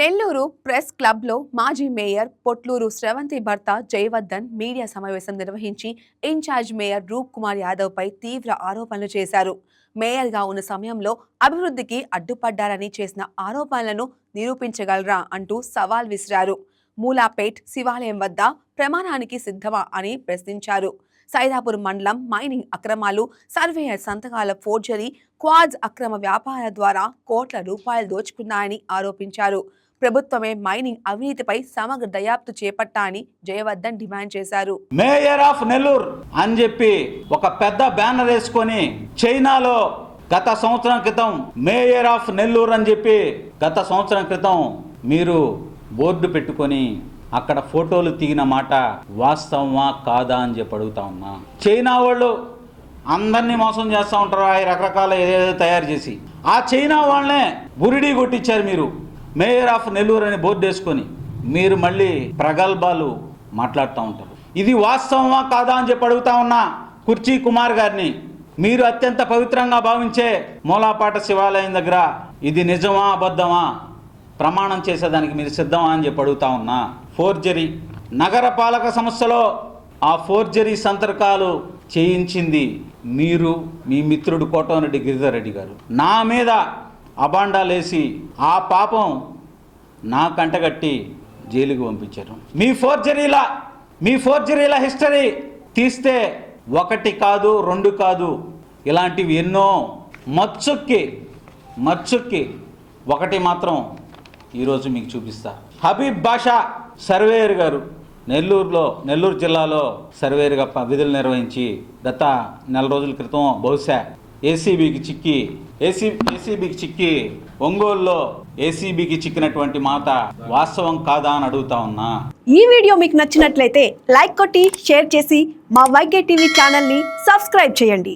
Nellore press క్లబ్లో మాజీ mayor Potluru Sravanthi భర్త జయవర్ధన్ మీడియా సమావేశం నిర్వహించి ఇన్ఛార్జ్ మేయర్ రూప్ కుమార్ యాదవ్పై తీవ్ర ఆరోపణలు చేశారు. మేయర్గా ఉన్న సమయంలో అభివృద్ధికి అడ్డుపడ్డారని చేసిన ఆరోపణలను నిరూపించగలరా అంటూ సవాల్ విసిరారు. మూలాపేట్ శివాలయం వద్ద ప్రమాణానికి సిద్ధమా అని ప్రశ్నించారు. సైదాపూర్ మండలం మైనింగ్ అక్రమాలు, సర్వేయర్ సంతకాల ఫోర్జరీ, క్వాడ్స్ అక్రమ వ్యాపార ద్వారా కోట్ల రూపాయలు దోచుకున్నాయని ఆరోపించారు. ప్రభుత్వమే మైనింగ్ అవినీతిపై సమగ్ర దర్యాప్తు చేపట్టాలని జయవర్ధన్ డిమాండ్ చేశారు. మేయర్ ఆఫ్ నెల్లూరు అని చెప్పి ఒక పెద్ద బ్యానర్ వేసుకొని చైనాలో గత సంవత్సరం క్రితం మేయర్ ఆఫ్ నెల్లూరు అని చెప్పి గత సంవత్సరం క్రితం మీరు బోర్డు పెట్టుకొని అక్కడ ఫోటోలు దిగిన మాట వాస్తవమా కాదా అని చెప్పి అడుగుతా ఉన్నా. చైనా వాళ్ళు అందరినీ మోసం చేస్తూ ఉంటారు, రకరకాల ఏదేదో తయారు చేసి. ఆ చైనా వాళ్ళనే బురిడి కొట్టించారు మీరు మేయర్ ఆఫ్ నెల్లూరు అని బోర్డు వేసుకొని. మీరు మళ్ళీ ప్రగల్భాలు మాట్లాడుతూ ఉంటారు. ఇది వాస్తవమా కాదా అని చెప్పి అడుగుతా ఉన్నా కుర్చీ కుమార్ గారిని. మీరు అత్యంత పవిత్రంగా భావించే మూలాపాట శివాలయం దగ్గర ఇది నిజమా అబద్ధమా ప్రమాణం చేసేదానికి మీరు సిద్ధమా అని చెప్పి అడుగుతా ఉన్నా. ఫోర్జరీ నగరపాలక సంస్థలో ఆ ఫోర్జరీ సంతకాలు చేయించింది మీరు, మీ మిత్రుడు కోటమిరెడ్డి గిరిధర్ రెడ్డి గారు. నా మీద అబాండాలేసి ఆ పాపం నా కంటగట్టి జైలుకి పంపించారు. మీ ఫోర్జరీల హిస్టరీ తీస్తే 1 కాదు 2 కాదు, ఇలాంటివి ఎన్నో మచ్చుక్కి ఒకటి మాత్రం ఈరోజు మీకు చూపిస్తా. హబీబ్ బాషా సర్వేయర్ గారు నెల్లూరు జిల్లాలో సర్వేయర్గా విధులు నిర్వహించి గత నెల రోజుల క్రితం బహుశా ఏసీబీకి చిక్కి ఒంగోలులో ఏసీబీకి చిక్కినటువంటి మాట వాస్తవం కాదా అని అడుగుతా ఉన్నా. ఈ వీడియో మీకు నచ్చినట్లయితే లైక్ కొట్టి షేర్ చేసి మా వైకే టీవీ ఛానల్ని సబ్స్క్రైబ్ చేయండి.